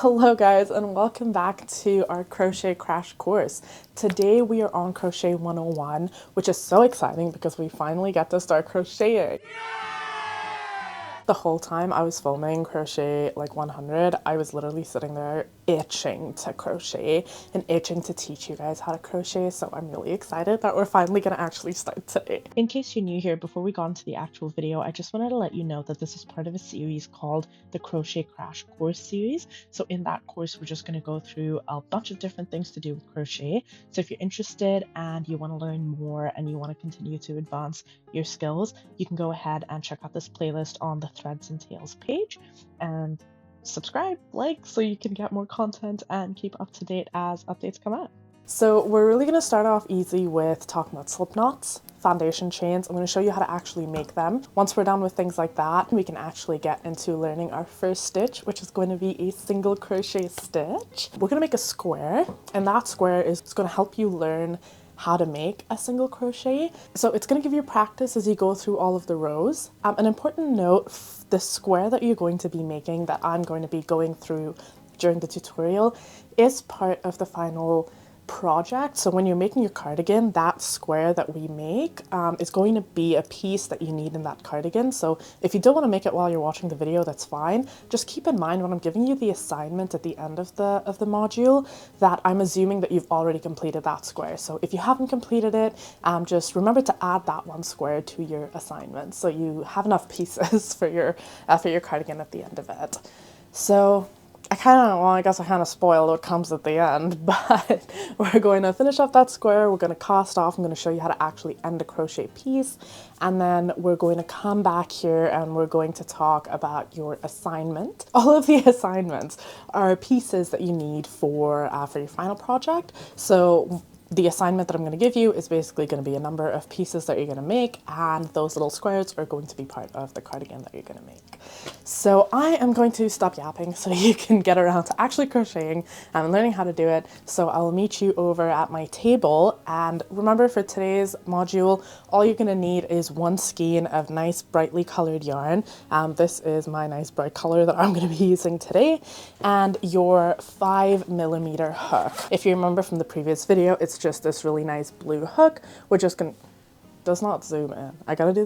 Hello guys, and welcome back to our Crochet Crash Course. Today we are on Crochet 101, which is so exciting because we finally get to start crocheting. The whole time I was filming Crochet like 100, I was literally sitting there itching to crochet and itching to teach you guys how to crochet, so I'm really excited that we're finally going to actually start today. In case you're new here, before we got into the actual video, I just wanted to let you know that this is part of a series called the Crochet Crash Course series. So in that course, we're just going to go through a bunch of different things to do with crochet. So if you're interested and you want to learn more and you want to continue to advance your skills, you can go ahead and check out this playlist on the Threads and Tails page and subscribe, like, so you can get more content and keep up to date as updates come out. So we're really going to start off easy with talking about slip knots, foundation chains. I'm going to show you how to actually make them. Once we're done with things like that, we can actually get into learning our first stitch, which is going to be a single crochet stitch. We're going to make a square, and that square is going to help you learn how to make a single crochet. So it's going to give you practice as you go through all of the rows. An important note, the square that you're going to be making, that I'm going to be going through during the tutorial, is part of the final project. So when you're making your cardigan, that square that we make is going to be a piece that you need in that cardigan. So if you don't want to make it while you're watching the video, that's fine. Just keep in mind when I'm giving you the assignment at the end of the module that I'm assuming that you've already completed that square. So if you haven't completed it, just remember to add that one square to your assignment so you have enough pieces for your cardigan at the end of it. So I guess I kind of spoiled what comes at the end, but we're going to finish off that square, we're going to cast off, I'm going to show you how to actually end a crochet piece, and then we're going to come back here and we're going to talk about your assignment. All of the assignments are pieces that you need for your final project. So the assignment that I'm going to give you is basically going to be a number of pieces that you're going to make, and those little squares are going to be part of the cardigan that you're going to make. So I am going to stop yapping so you can get around to actually crocheting and learning how to do it. So I will meet you over at my table, and remember, for today's module, all you're going to need is one skein of nice brightly colored yarn. This is my nice bright color that I'm going to be using today, and your 5mm hook. If you remember from the previous video, it's just this really nice blue hook. We're just gonna, does not zoom in. I gotta do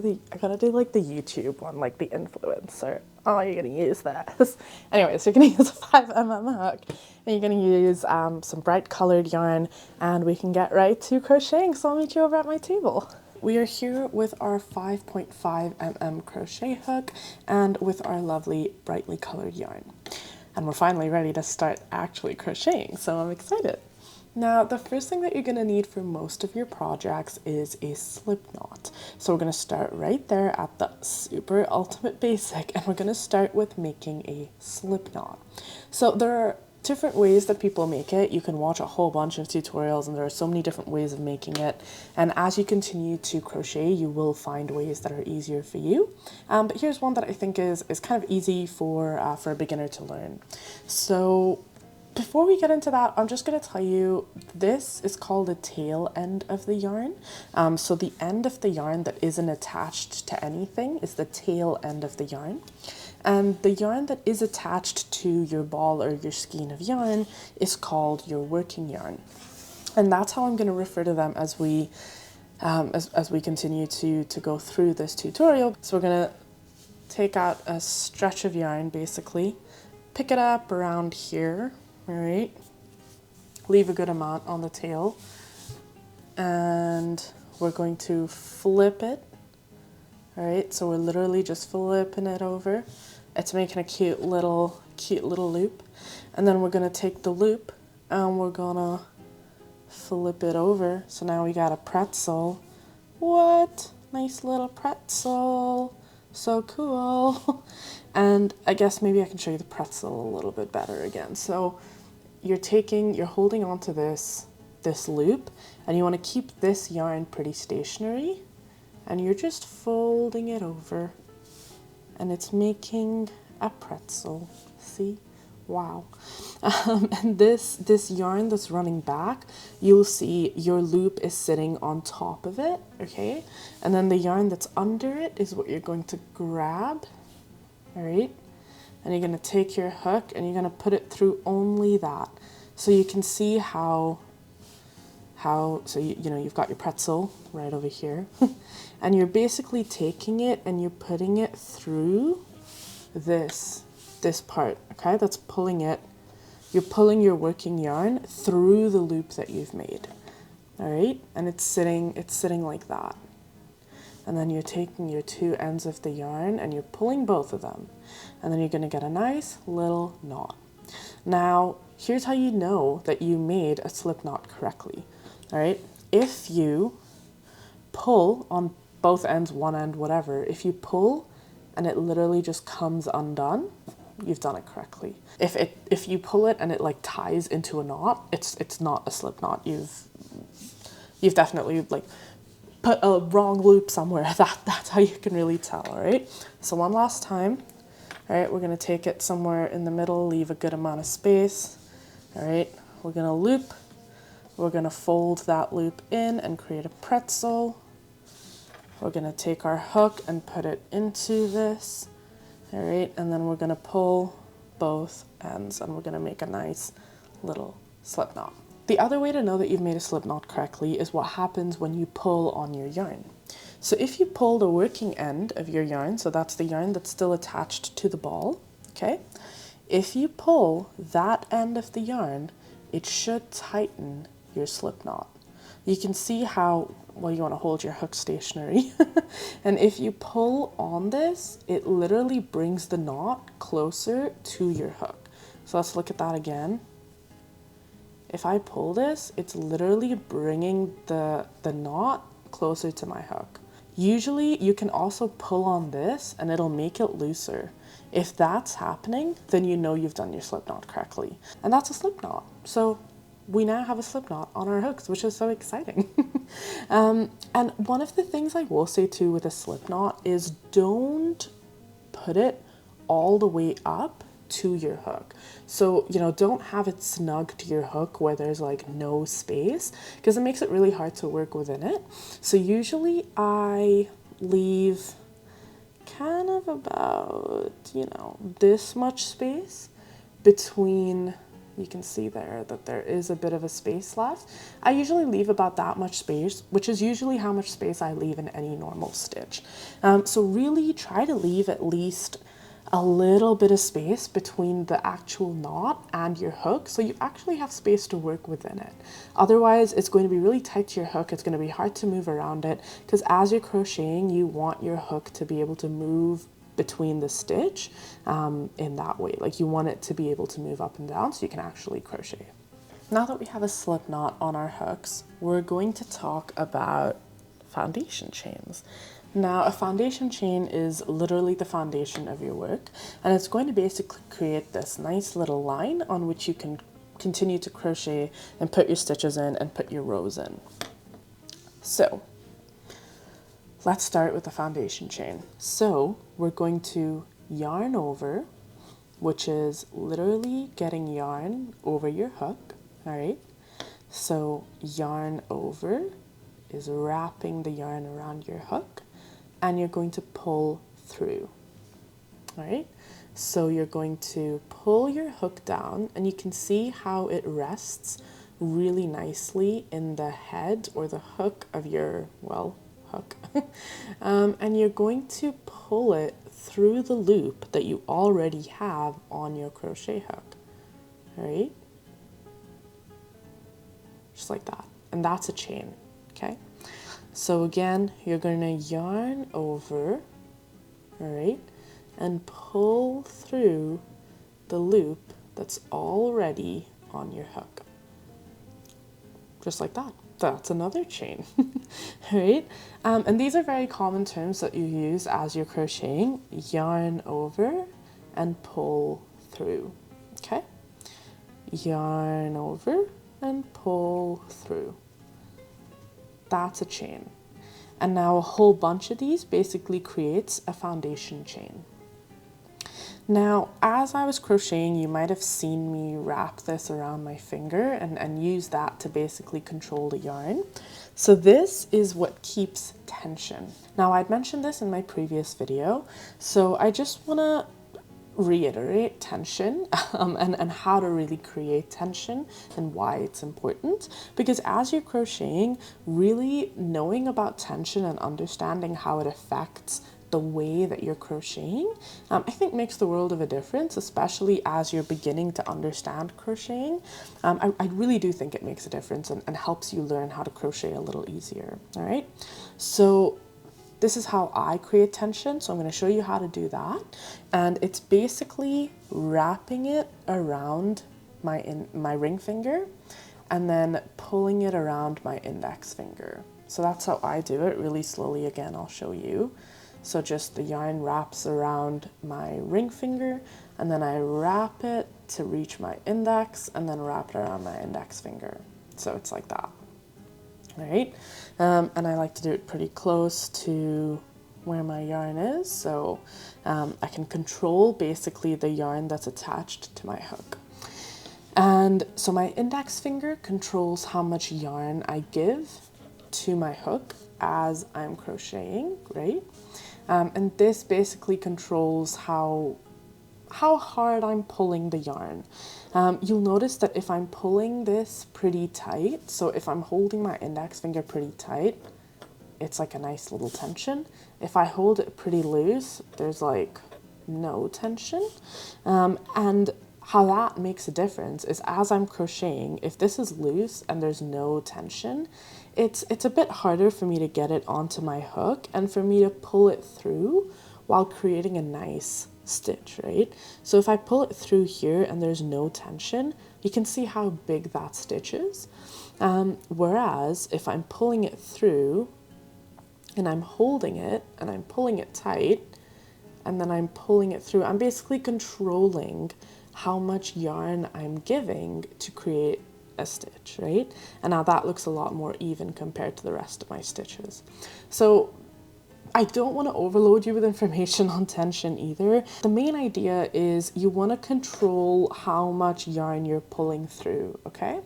like the YouTube one, like the influencer. Oh, you're gonna use this. Anyway, so you're gonna use a 5mm hook, and you're gonna use some bright colored yarn, and we can get right to crocheting. So I'll meet you over at my table. We are here with our 5.5mm crochet hook and with our lovely brightly colored yarn. And we're finally ready to start actually crocheting, so I'm excited. Now, the first thing that you're going to need for most of your projects is a slip knot. So we're going to start right there at the super ultimate basic, and we're going to start with making a slip knot. So there are different ways that people make it. You can watch a whole bunch of tutorials, and there are so many different ways of making it. And as you continue to crochet, you will find ways that are easier for you. But here's one that I think is kind of easy for a beginner to learn. So before we get into that, I'm just going to tell you, this is called the tail end of the yarn. So the end of the yarn that isn't attached to anything is the tail end of the yarn. And the yarn that is attached to your ball or your skein of yarn is called your working yarn. And that's how I'm going to refer to them as we continue to go through this tutorial. So we're going to take out a stretch of yarn, basically, pick it up around here. All right, leave a good amount on the tail, and we're going to flip it. All right, so we're literally just flipping it over. It's making a cute little loop, and then we're gonna take the loop and we're gonna flip it over. So now we got a pretzel. What? Nice little pretzel. So cool. And I guess maybe I can show you the pretzel a little bit better again. So you're holding onto this loop, and you want to keep this yarn pretty stationary, and you're just folding it over, and it's making a pretzel. See? Wow. And this yarn that's running back, you'll see your loop is sitting on top of it, okay? And then the yarn that's under it is what you're going to grab, all right? and you're going to take your hook and you're going to put it through only that. So you can see how so you know, you've got your pretzel right over here and you're basically taking it and you're putting it through this part, okay? That's pulling it. You're pulling your working yarn through the loop that you've made. All right? And it's sitting like that. And then you're taking your two ends of the yarn and you're pulling both of them. And then you're going to get a nice little knot. Now, here's how you know that you made a slip knot correctly. All right? If you pull on both ends, one end, whatever, if you pull and it literally just comes undone, you've done it correctly. If you pull it and it like ties into a knot, it's not a slip knot. You've definitely like put a wrong loop somewhere. That's how you can really tell, all right? So one last time. All right, we're gonna take it somewhere in the middle, leave a good amount of space. All right, we're gonna loop. We're gonna fold that loop in and create a pretzel. We're gonna take our hook and put it into this. All right, and then we're gonna pull both ends and we're gonna make a nice little slip knot. The other way to know that you've made a slip knot correctly is what happens when you pull on your yarn. So if you pull the working end of your yarn, so that's the yarn that's still attached to the ball, okay? If you pull that end of the yarn, it should tighten your slip knot. You can see how, well, you want to hold your hook stationary. And if you pull on this, it literally brings the knot closer to your hook. So let's look at that again. If I pull this, it's literally bringing the knot closer to my hook. Usually you can also pull on this and it'll make it looser. If that's happening, then you know you've done your slip knot correctly. And that's a slip knot. So we now have a slip knot on our hooks, which is so exciting. And one of the things I will say too with a slip knot is don't put it all the way up to your hook. So, you know, don't have it snug to your hook where there's like no space, because it makes it really hard to work within it. So usually I leave kind of about, you know, this much space between. You can see there that there is a bit of a space left. I usually leave about that much space, which is usually how much space I leave in any normal stitch. So really try to leave at least a little bit of space between the actual knot and your hook, so you actually have space to work within it. Otherwise, it's going to be really tight to your hook. It's going to be hard to move around it, because as you're crocheting, you want your hook to be able to move between the stitch in that way. Like you want it to be able to move up and down so you can actually crochet. Now that we have a slip knot on our hooks, we're going to talk about foundation chains. Now a foundation chain is literally the foundation of your work, and it's going to basically create this nice little line on which you can continue to crochet and put your stitches in and put your rows in. So let's start with the foundation chain. So we're going to yarn over, which is literally getting yarn over your hook, all right? So yarn over is wrapping the yarn around your hook, and you're going to pull through, all right? So you're going to pull your hook down, and you can see how it rests really nicely in the head or the hook of your, well, hook. And you're going to pull it through the loop that you already have on your crochet hook, all right? Just like that. And that's a chain, okay? So again, you're going to yarn over, all right, and pull through the loop that's already on your hook. Just like that. That's another chain, right? And these are very common terms that you use as you're crocheting. Yarn over and pull through, okay? Yarn over and pull through. That's a chain. And now a whole bunch of these basically creates a foundation chain. Now, as I was crocheting, you might have seen me wrap this around my finger and use that to basically control the yarn. So this is what keeps tension. Now, I'd mentioned this in my previous video, so I just want to reiterate tension and how to really create tension and why it's important, because as you're crocheting, really knowing about tension and understanding how it affects the way that you're crocheting, I think makes the world of a difference, especially as you're beginning to understand crocheting. I really do think it makes a difference and helps you learn how to crochet a little easier. All right, so this is how I create tension, so I'm going to show you how to do that. And it's basically wrapping it around my ring finger and then pulling it around my index finger. So that's how I do it, really slowly. Again, I'll show you. So just the yarn wraps around my ring finger, and then I wrap it to reach my index, and then wrap it around my index finger. So it's like that. All right, and I like to do it pretty close to where my yarn is, so I can control basically the yarn that's attached to my hook. And so my index finger controls how much yarn I give to my hook as I'm crocheting, right? And this basically controls how hard I'm pulling the yarn. You'll notice that if I'm pulling this pretty tight, so if I'm holding my index finger pretty tight, it's like a nice little tension. If I hold it pretty loose, there's like no tension. And how that makes a difference is as I'm crocheting, if this is loose and there's no tension, it's a bit harder for me to get it onto my hook and for me to pull it through while creating a nice stitch, right? So if I pull it through here and there's no tension, you can see how big that stitch is. Whereas if I'm pulling it through and I'm holding it and I'm pulling it tight and then I'm pulling it through, I'm basically controlling how much yarn I'm giving to create a stitch, right? And now that looks a lot more even compared to the rest of my stitches. So I don't want to overload you with information on tension either. The main idea is you want to control how much yarn you're pulling through, okay?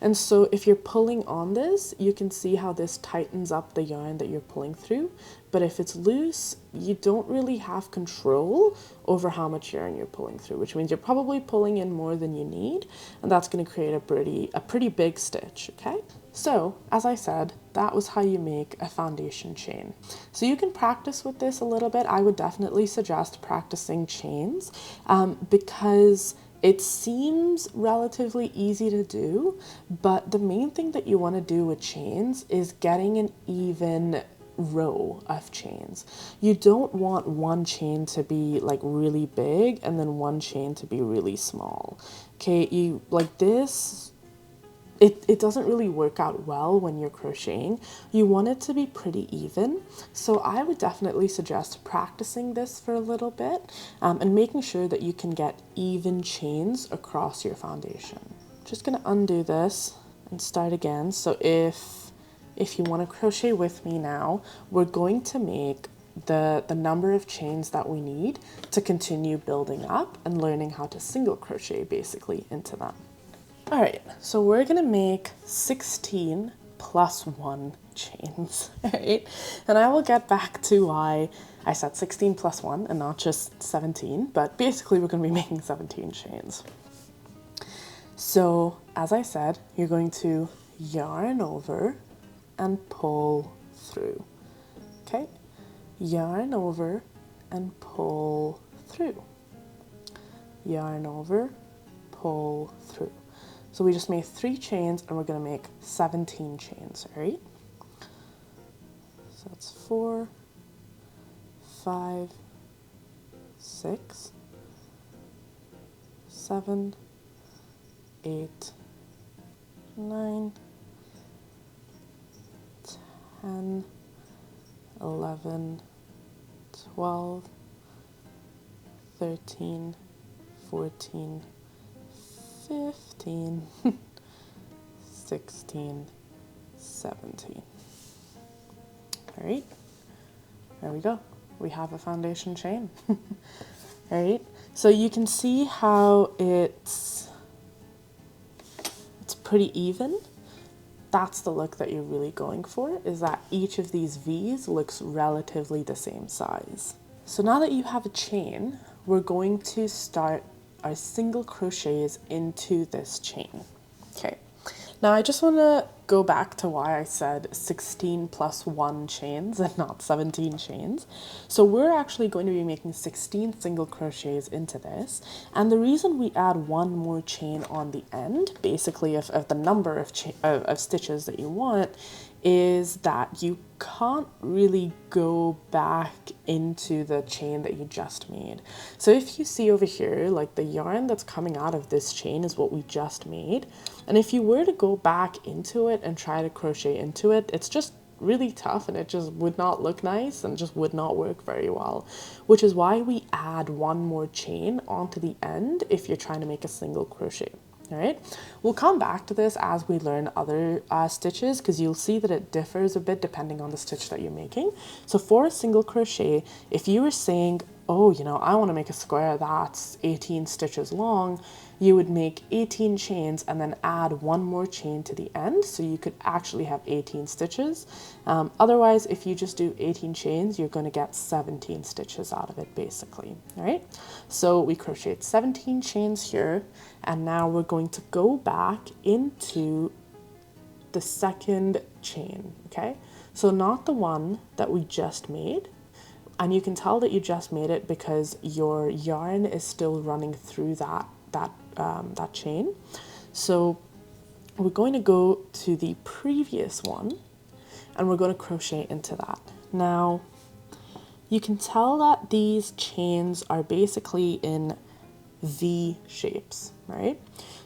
And so if you're pulling on this, you can see how this tightens up the yarn that you're pulling through. But if it's loose, you don't really have control over how much yarn you're pulling through, which means you're probably pulling in more than you need, and that's going to create a pretty big stitch, okay? So, as I said, that was how you make a foundation chain. So you can practice with this a little bit. I would definitely suggest practicing chains because it seems relatively easy to do, but the main thing that you want to do with chains is getting an even row of chains. You don't want one chain to be like really big and then one chain to be really small. Okay, you like this. It doesn't really work out well when you're crocheting. You want it to be pretty even. So I would definitely suggest practicing this for a little bit and making sure that you can get even chains across your foundation. Just gonna undo this and start again. So if you want to crochet with me now, we're going to make the number of chains that we need to continue building up and learning how to single crochet basically into them. All right, so we're gonna make 16 plus 1 chains, all right? And I will get back to why I said 16 plus 1 and not just 17, but basically we're gonna be making 17 chains. So as I said, you're going to yarn over and pull through, okay? Yarn over and pull through. Yarn over, pull through. So we just made 3 chains and we're going to make 17 chains, all right? So that's 4, 5, 6, 7, 8, 9, 10, 11, 12, 13, 14, 15, 16, 17. All right, there we go. We have a foundation chain. All right, so you can see how it's pretty even. That's the look that you're really going for, is that each of these V's looks relatively the same size. So now that you have a chain, we're going to start our single crochets into this chain. Okay, now I just want to go back to why I said 16 plus 1 chains and not 17 chains. So we're actually going to be making 16 single crochets into this, and the reason we add one more chain on the end, basically of the number of stitches that you want, is that you can't really go back into the chain that you just made. So if you see over here, like the yarn that's coming out of this chain is what we just made. And if you were to go back into it and try to crochet into it, it's just really tough and it just would not look nice and just would not work very well, which is why we add one more chain onto the end if you're trying to make a single crochet. All right, we'll come back to this as we learn other stitches, because you'll see that it differs a bit depending on the stitch that you're making. So for a single crochet, if you were saying, oh, you know, I want to make a square that's 18 stitches long, you would make 18 chains and then add one more chain to the end, so you could actually have 18 stitches. Otherwise, if you just do 18 chains, you're going to get 17 stitches out of it, basically. All right, so we crocheted 17 chains here, and now we're going to go back into the second chain. Okay, so not the one that we just made. And you can tell that you just made it because your yarn is still running through that chain. So we're going to go to the previous one and we're going to crochet into that. Now you can tell that these chains are basically in V shapes, right?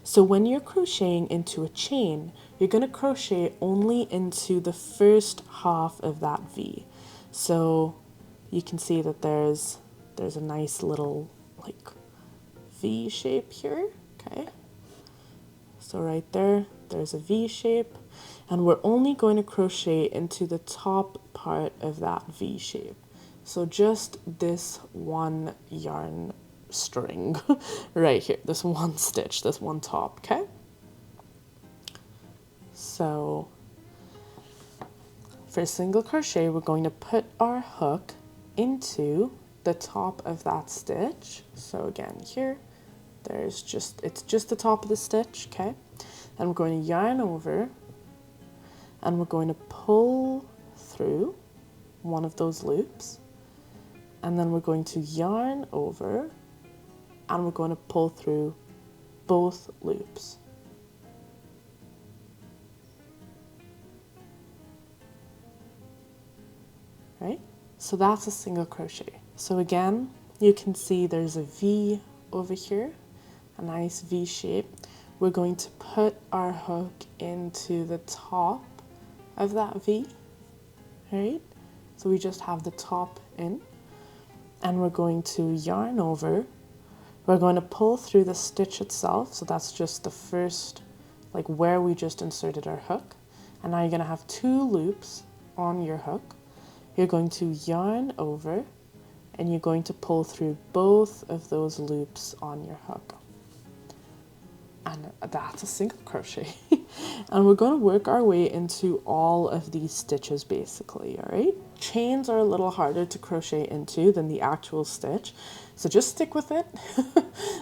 So when you're crocheting into a chain, you're going to crochet only into the first half of that V. So you can see that there's a nice little like V shape here. Okay, so right there's a V shape, and we're only going to crochet into the top part of that V shape. So just this one yarn string right here, this one stitch, this one top. Okay, so for single crochet, we're going to put our hook into the top of that stitch. So again, here it's just the top of the stitch. Okay, and we're going to yarn over and we're going to pull through one of those loops, and then we're going to yarn over and we're going to pull through both loops. Right? So that's a single crochet. So again, you can see there's a V over here, a nice V shape. We're going to put our hook into the top of that V, right? So we just have the top in, and we're going to yarn over. We're going to pull through the stitch itself. So that's just the first, like where we just inserted our hook. And now you're going to have 2 loops on your hook. You're going to yarn over and you're going to pull through both of those loops on your hook. And that's a single crochet. And we're going to work our way into all of these stitches basically, all right? Chains are a little harder to crochet into than the actual stitch, so just stick with it.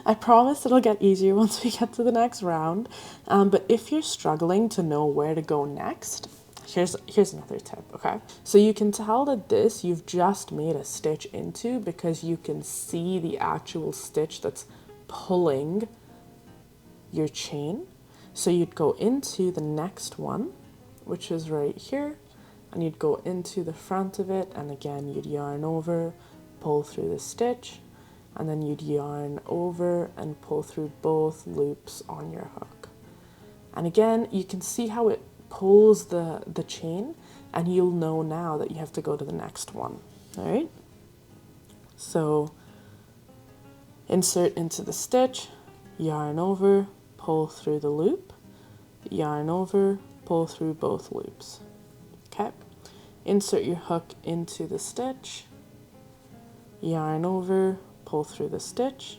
I promise it'll get easier once we get to the next round. But if you're struggling to know where to go next, here's another tip, okay? So you can tell that this you've just made a stitch into because you can see the actual stitch that's pulling your chain. So you'd go into the next one, which is right here, and you'd go into the front of it, and again you'd yarn over, pull through the stitch, and then you'd yarn over and pull through both loops on your hook. And again, you can see how it pulls the chain, and you'll know now that you have to go to the next one. All right, so insert into the stitch, yarn over, pull through the loop, yarn over, pull through both loops. Okay, insert your hook into the stitch, yarn over, pull through the stitch,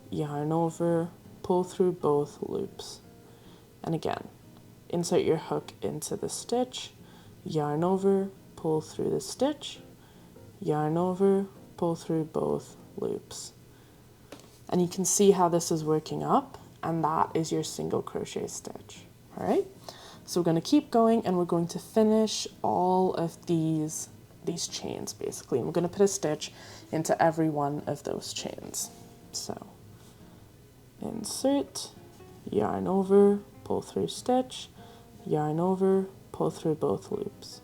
yarn over, pull through both loops. And again, insert your hook into the stitch, yarn over, pull through the stitch, yarn over, pull through both loops. And you can see how this is working up, and that is your single crochet stitch. All right, so we're going to keep going, and we're going to finish all of these chains basically, and we're going to put a stitch into every one of those chains. So insert, yarn over, pull through stitch, yarn over, pull through both loops.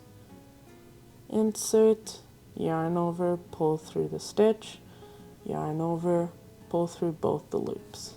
Insert, yarn over, pull through the stitch, yarn over, pull through both the loops.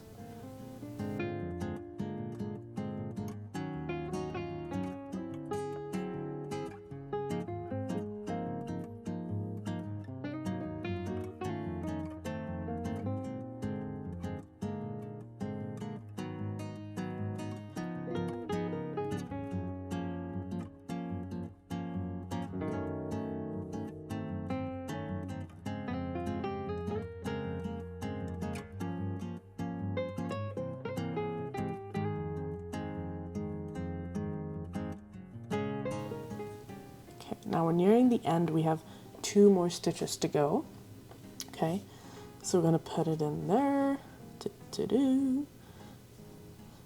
Now we're nearing the end. We have 2 more stitches to go. Okay, so we're going to put it in there.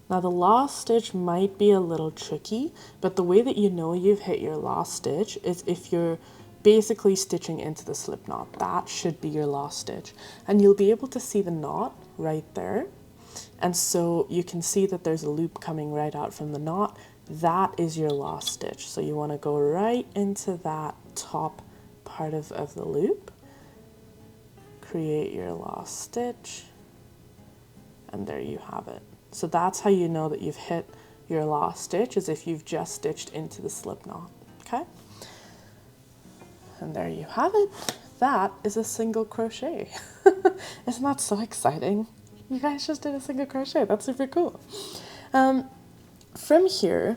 Now the last stitch might be a little tricky, but the way that you know you've hit your last stitch is if you're basically stitching into the slip knot. That should be your last stitch, and you'll be able to see the knot right there. And so you can see that there's a loop coming right out from the knot. That is your last stitch. So you want to go right into that top part of the loop, create your last stitch, and there you have it. So that's how you know that you've hit your last stitch, is if you've just stitched into the slip knot. Okay, and there you have it. That is a single crochet. Isn't that so exciting? You guys just did a single crochet. That's super cool. From here,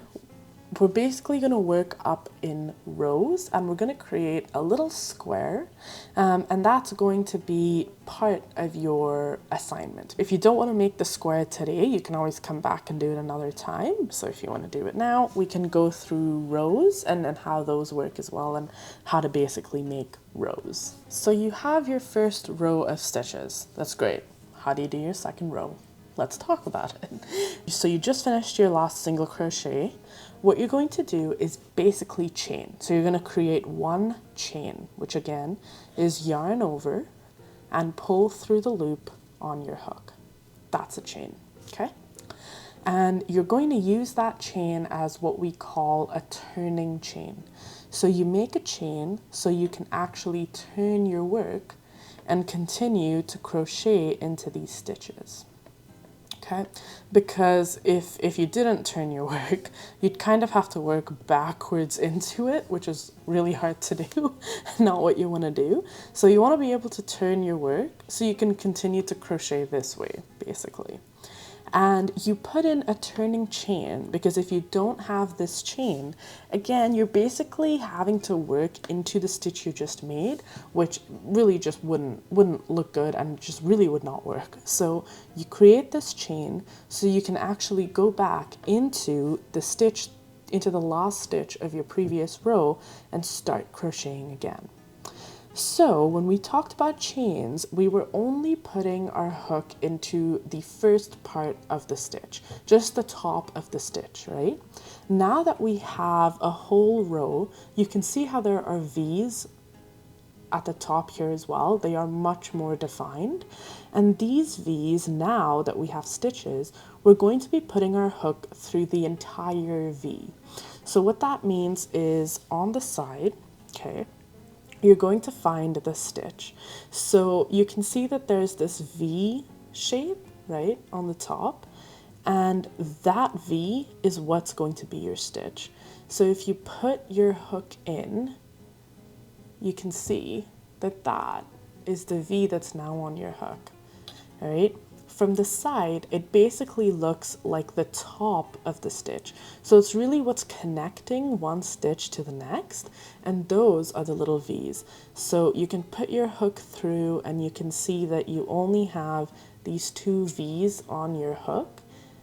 we're basically going to work up in rows, and we're going to create a little square, and that's going to be part of your assignment. If you don't want to make the square today, you can always come back and do it another time. So if you want to do it now, we can go through rows and how those work as well, and how to basically make rows. So you have your first row of stitches. That's great. How do you do your second row? Let's talk about it. So you just finished your last single crochet. What you're going to do is basically chain. So you're going to create 1 chain, which again is yarn over and pull through the loop on your hook. That's a chain, okay? And you're going to use that chain as what we call a turning chain. So you make a chain so you can actually turn your work and continue to crochet into these stitches. Okay, because if you didn't turn your work, you'd kind of have to work backwards into it, which is really hard to do, not what you want to do. So you want to be able to turn your work so you can continue to crochet this way, basically. And you put in a turning chain, because if you don't have this chain, again, you're basically having to work into the stitch you just made, which really just wouldn't look good and just really would not work. So you create this chain so you can actually go back into the stitch, into the last stitch of your previous row, and start crocheting again. So when we talked about chains, we were only putting our hook into the first part of the stitch, just the top of the stitch, right? Now that we have a whole row, you can see how there are V's at the top here as well. They are much more defined. And these V's, now that we have stitches, we're going to be putting our hook through the entire V. So what that means is on the side, okay, you're going to find the stitch. So you can see that there's this V shape, right, on the top, and that V is what's going to be your stitch. So if you put your hook in, you can see that that is the V that's now on your hook, all right? From the side, it basically looks like the top of the stitch. So it's really what's connecting one stitch to the next, and those are the little V's. So you can put your hook through and you can see that you only have these 2 V's on your hook,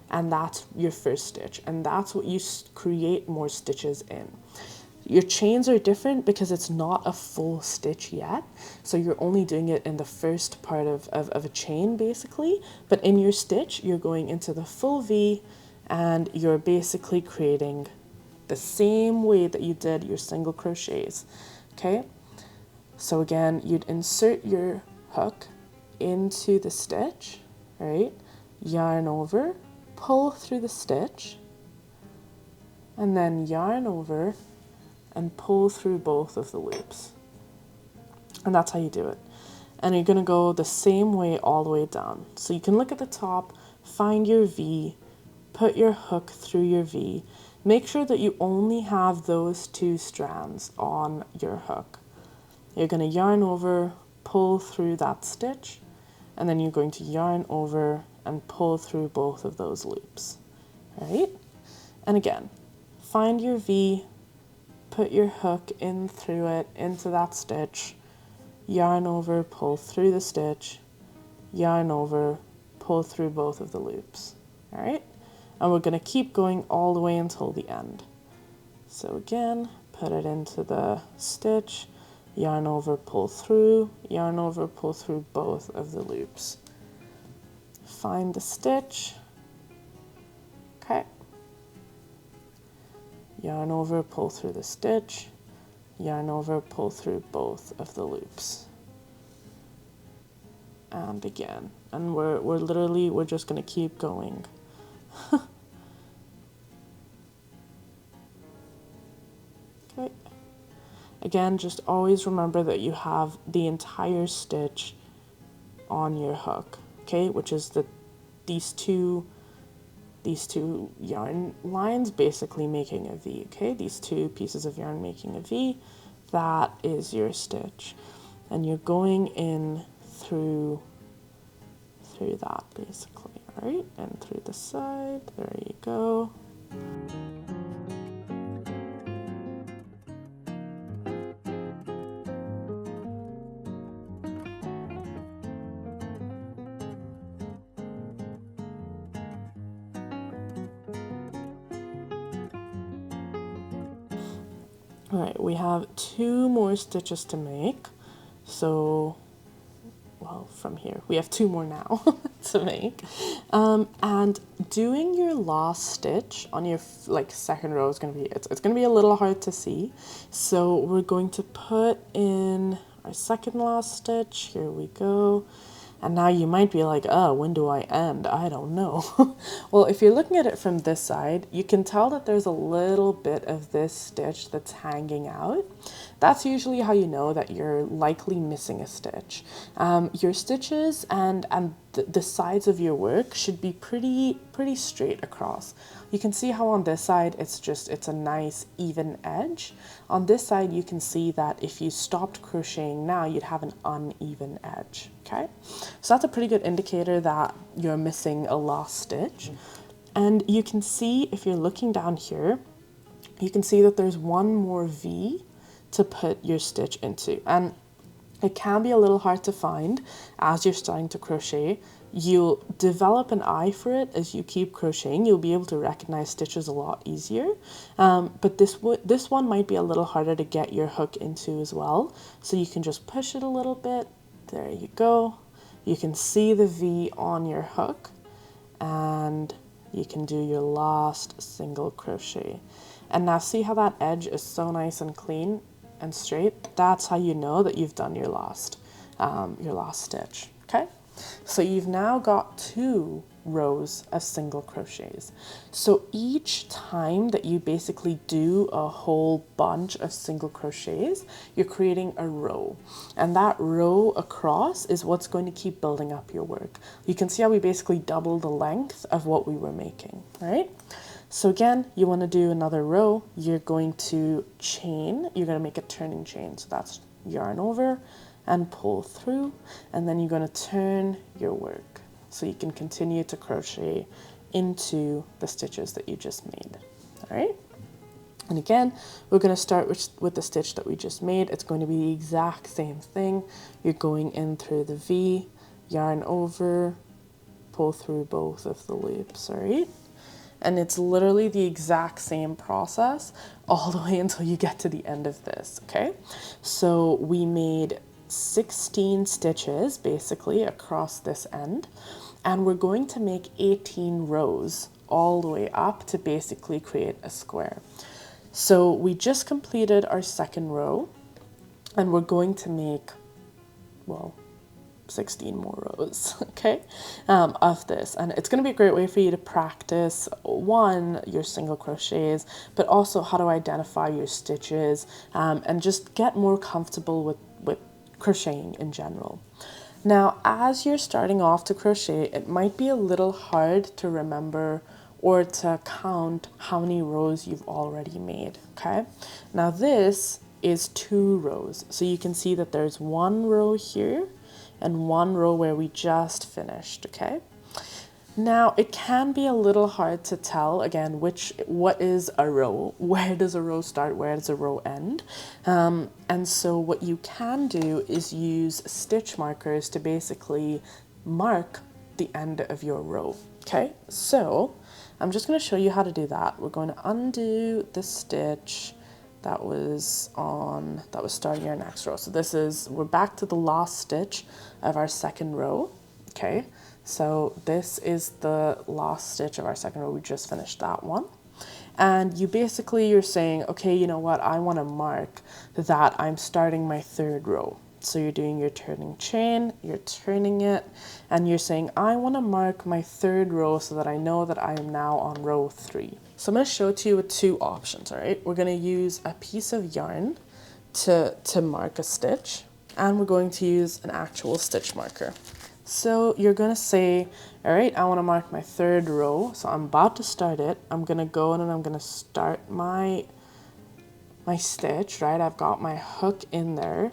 and that's your first stitch, and that's what you create more stitches in. Your chains are different because it's not a full stitch yet. So you're only doing it in the first part of a chain basically. But in your stitch, you're going into the full V and you're basically creating the same way that you did your single crochets. Okay. So again, you'd insert your hook into the stitch, right? Yarn over, pull through the stitch, and then yarn over and pull through both of the loops. And that's how you do it. And you're going to go the same way all the way down. So you can look at the top, find your V, put your hook through your V. Make sure that you only have those two strands on your hook. You're going to yarn over, pull through that stitch, and then you're going to yarn over and pull through both of those loops, right? And again, find your V, put your hook in through it, into that stitch, yarn over, pull through the stitch, yarn over, pull through both of the loops, all right? And we're going to keep going all the way until the end. So again, put it into the stitch, yarn over, pull through, yarn over, pull through both of the loops. Find the stitch, okay. Yarn over, pull through the stitch, yarn over, pull through both of the loops. And again, and we're just going to keep going. Okay. Again, just always remember that you have the entire stitch on your hook, okay, which is these two yarn lines basically making a V, okay? These two pieces of yarn making a V, that is your stitch. And you're going in through that basically, all right? And through the side, there you go. All right, we have 2 more stitches to make. So, well, from here, we have 2 more now to make. And doing your last stitch on your second row is going to be, it's going to be a little hard to see. So we're going to put in our second last stitch. Here we go. And now you might be like, oh, when do I end? I don't know. Well, if you're looking at it from this side, you can tell that there's a little bit of this stitch that's hanging out. That's usually how you know that you're likely missing a stitch. Your stitches and the sides of your work should be pretty straight across. You can see how on this side it's a nice even edge. On this side you can see that if you stopped crocheting now, you'd have an uneven edge, okay? So that's a pretty good indicator that you're missing a last stitch. And you can see, if you're looking down here, you can see that there's one more V to put your stitch into. And it can be a little hard to find as you're starting to crochet. You'll develop an eye for it as you keep crocheting. You'll be able to recognize stitches a lot easier. But this one might be a little harder to get your hook into as well. So you can just push it a little bit. There you go. You can see the V on your hook, and you can do your last single crochet. And now see how that edge is so nice and clean and straight? That's how you know that you've done your last stitch, okay? So you've now got 2 rows of single crochets. So each time that you basically do a whole bunch of single crochets, you're creating a row. And that row across is what's going to keep building up your work. You can see how we basically double the length of what we were making, right? So again, you want to do another row. You're going to chain, you're going to make a turning chain. So that's yarn over and pull through, and then you're going to turn your work so you can continue to crochet into the stitches that you just made. All right, and again, we're going to start with the stitch that we just made. It's going to be the exact same thing. You're going in through the V, yarn over, pull through both of the loops. All right, And it's literally the exact same process all the way until you get to the end of this, okay? So we made 16 stitches basically across this end, and we're going to make 18 rows all the way up to basically create a square. So we just completed our second row, and we're going to make, well, 16 more rows, okay, of this. And it's going to be a great way for you to practice, one, your single crochets, but also how to identify your stitches, and just get more comfortable with crocheting in general. Now, as you're starting off to crochet, it might be a little hard to remember or to count how many rows you've already made, okay? Now this is 2 rows. So you can see that there's 1 row here and 1 row where we just finished, okay? Now it can be a little hard to tell, again, what is a row? Where does a row start? Where does a row end? And so what you can do is use stitch markers to basically mark the end of your row, okay? So I'm just going to show you how to do that. We're going to undo the stitch that was starting our next row. So we're back to the last stitch of our second row, okay? So this is the last stitch of our second row. We just finished that one. And you're saying, okay, you know what? I want to mark that I'm starting my third row. So you're doing your turning chain, you're turning it, and you're saying, I want to mark my third row so that I know that I am now on row 3. So I'm going to show it to you with 2 options, all right? We're going to use a piece of yarn to mark a stitch, and we're going to use an actual stitch marker. So you're going to say, all right, I want to mark my third row. So I'm about to start it. I'm going to go in and I'm going to start my stitch, right? I've got my hook in there.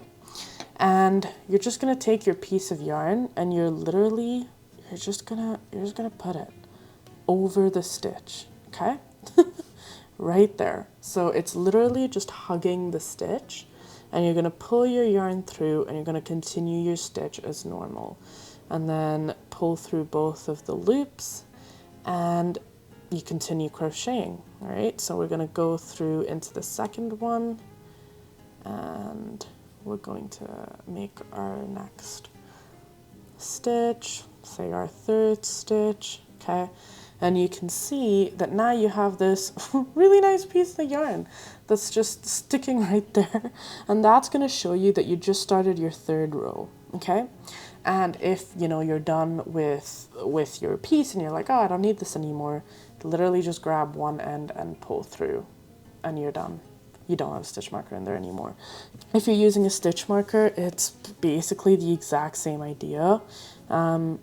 And you're just going to take your piece of yarn and you're just going to put it over the stitch, okay? Right there. So it's literally just hugging the stitch, and you're going to pull your yarn through and you're going to continue your stitch as normal. And then pull through both of the loops and you continue crocheting, all right? So we're going to go through into the second one and we're going to make our next stitch, say our third stitch, okay? And you can see that now you have this really nice piece of yarn that's just sticking right there. And that's going to show you that you just started your third row, okay? And if, you're done with your piece and you're like, oh, I don't need this anymore, literally just grab one end and pull through and you're done. You don't have a stitch marker in there anymore. If you're using a stitch marker, it's basically the exact same idea.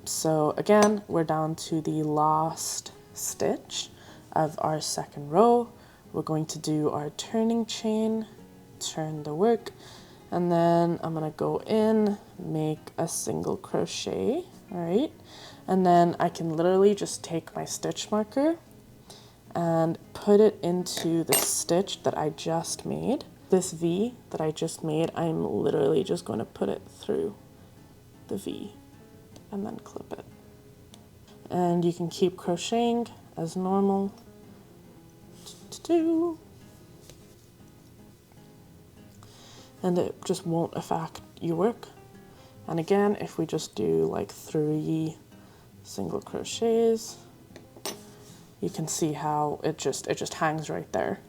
So again, we're down to the last stitch of our second row. We're going to do our turning chain, turn the work, and then I'm gonna go in, make a single crochet, all right? And then I can literally just take my stitch marker and put it into the stitch that I just made. This V that I just made, I'm literally just going to put it through the V and then clip it. And you can keep crocheting as normal. And it just won't affect your work. And again, if we just do like 3 single crochets, you can see how it just hangs right there.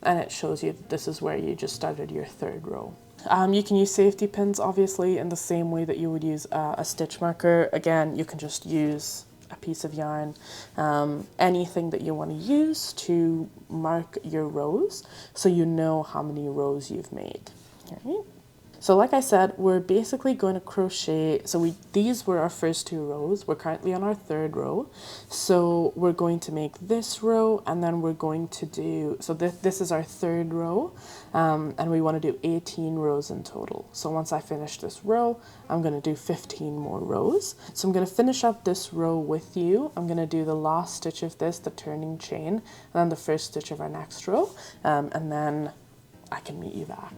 And it shows you that this is where you just started your third row. You can use safety pins, obviously, in the same way that you would use a stitch marker. Again, you can just use a piece of yarn, anything that you want to use to mark your rows so you know how many rows you've made. All right? So like I said, we're basically going to crochet. So these were our first 2 rows. We're currently on our third row. So we're going to make this row, and then we're going to do, so this is our third row, and we want to do 18 rows in total. So once I finish this row, I'm going to do 15 more rows. So I'm going to finish up this row with you. I'm going to do the last stitch of this, the turning chain, and then the first stitch of our next row, and then I can meet you back.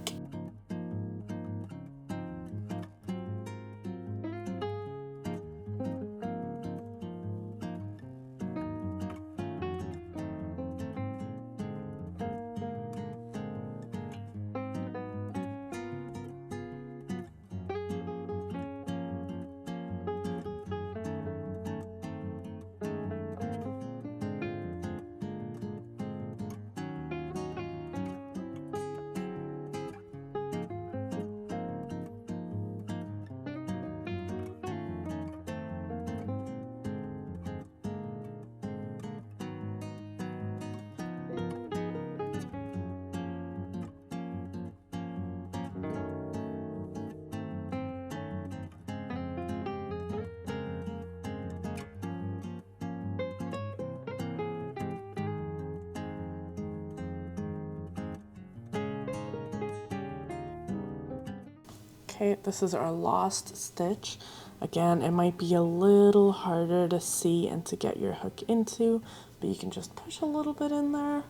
Okay, this is our last stitch. Again, it might be a little harder to see and to get your hook into, but you can just push a little bit in there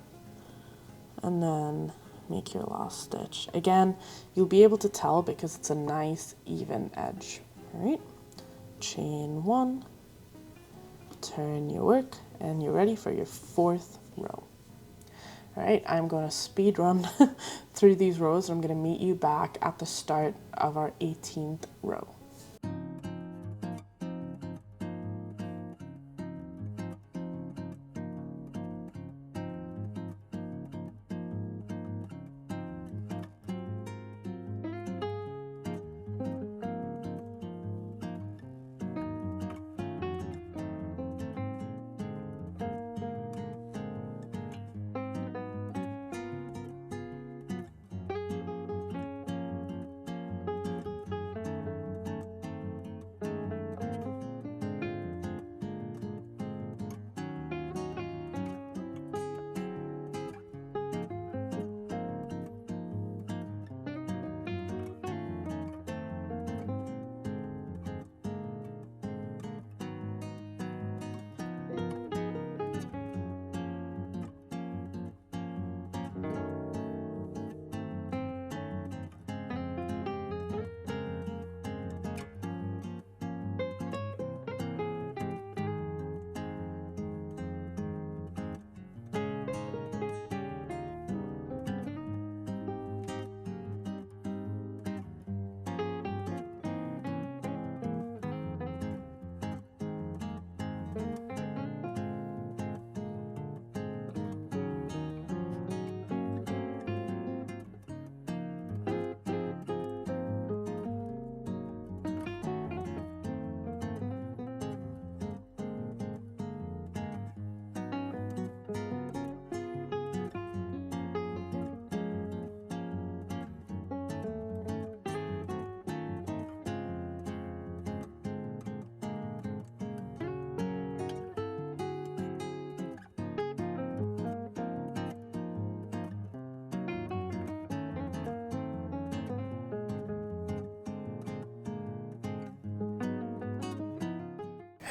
and then make your last stitch. Again, you'll be able to tell because it's a nice even edge. All right, chain 1, turn your work, and you're ready for your 4th row. All right, I'm going to speed run through these rows. I'm going to meet you back at the start of our 18th row.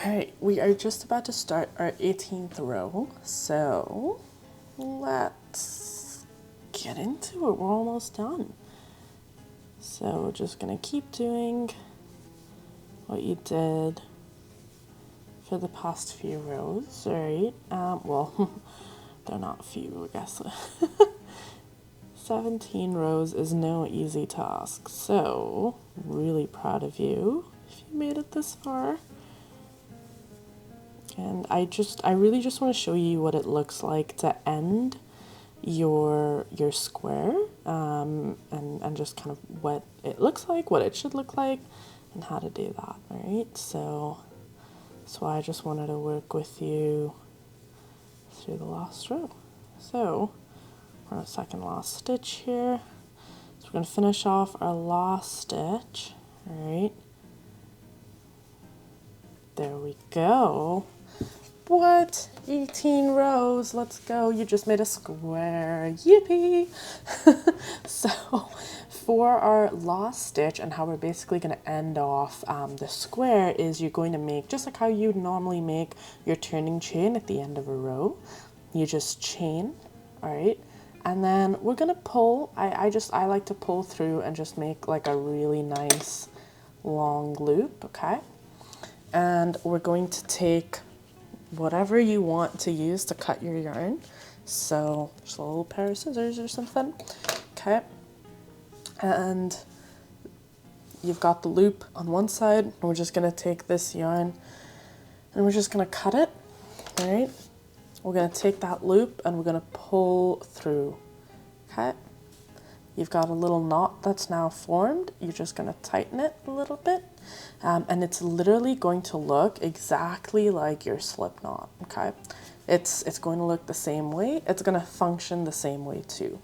All right, we are just about to start our 18th row, so let's get into it. We're almost done. So we're just gonna keep doing what you did for the past few rows, right? Well, they're not few, I guess. 17 rows is no easy task, so really proud of you if you made it this far. And I really just want to show you what it looks like to end your square, and just kind of what it looks like, what it should look like, and how to do that, right? So that's why I just wanted to work with you through the last row. So we're on a second last stitch here. So we're going to finish off our last stitch, all right? There we go. What? 18 rows, let's go. You just made a square, yippee. So for our last stitch and how we're basically going to end off the square is you're going to make, just like how you normally make your turning chain at the end of a row, you just chain, all right? And then we're going to pull, I like to pull through and just make like a really nice long loop, okay? And we're going to take whatever you want to use to cut your yarn. So just a little pair of scissors or something, okay? And you've got the loop on one side, and we're just gonna take this yarn and we're just gonna cut it, all right? We're gonna take that loop and we're gonna pull through, okay? You've got a little knot that's now formed. You're just gonna tighten it a little bit. And it's literally going to look exactly like your slip knot, okay? It's going to look the same way. It's going to function the same way too.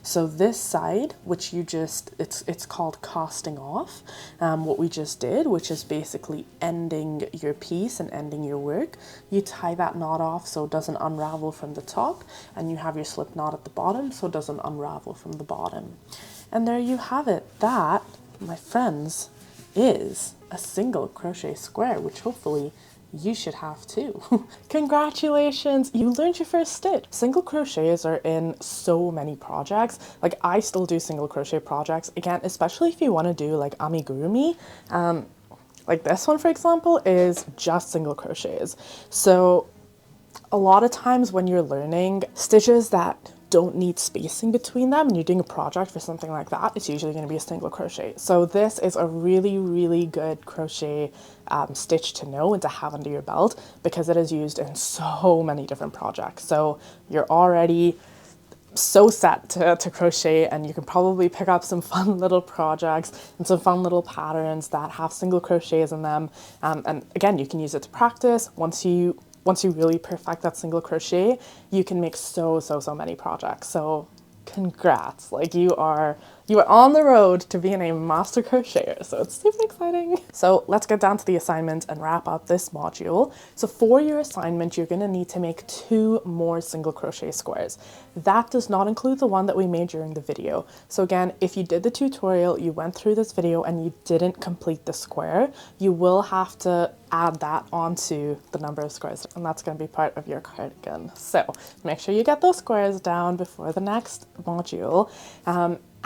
So this side, which you just, it's called casting off, what we just did, which is basically ending your piece and ending your work. You tie that knot off so it doesn't unravel from the top, and you have your slip knot at the bottom so it doesn't unravel from the bottom. And there you have it. That my friends, is a single crochet square, which hopefully you should have too. Congratulations, you learned your first stitch. Single crochets are in so many projects. Like, I still do single crochet projects, again, especially if you want to do like amigurumi. Like this one, for example, is just single crochets. So a lot of times when you're learning stitches that don't need spacing between them and you're doing a project for something like that, it's usually going to be a single crochet. So this is a really, really good crochet stitch to know and to have under your belt, because it is used in so many different projects. So you're already so set to crochet, and you can probably pick up some fun little projects and some fun little patterns that have single crochets in them. And again, you can use it to practice. Once you really perfect that single crochet, you can make so many projects. So congrats, like you are on the road to being a master crocheter, so it's super exciting. So let's get down to the assignment and wrap up this module. So for your assignment, you're going to need to make 2 more single crochet squares. That does not include the one that we made during the video. So again, if you did the tutorial, you went through this video and you didn't complete the square, you will have to add that onto the number of squares, and that's going to be part of your cardigan. So make sure you get those squares down before the next module.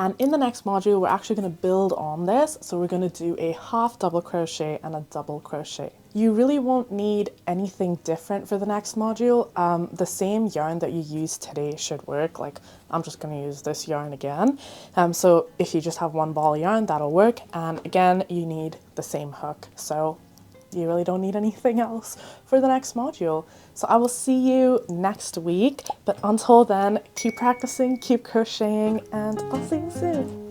And in the next module, we're actually going to build on this. So we're going to do a half double crochet and a double crochet. You really won't need anything different for the next module. The same yarn that you used today should work. Like, I'm just going to use this yarn again. So if you just have 1 ball of yarn, that'll work. And again, you need the same hook. So you really don't need anything else for the next module. So I will see you next week, but until then, keep practicing, keep crocheting, and I'll see you soon.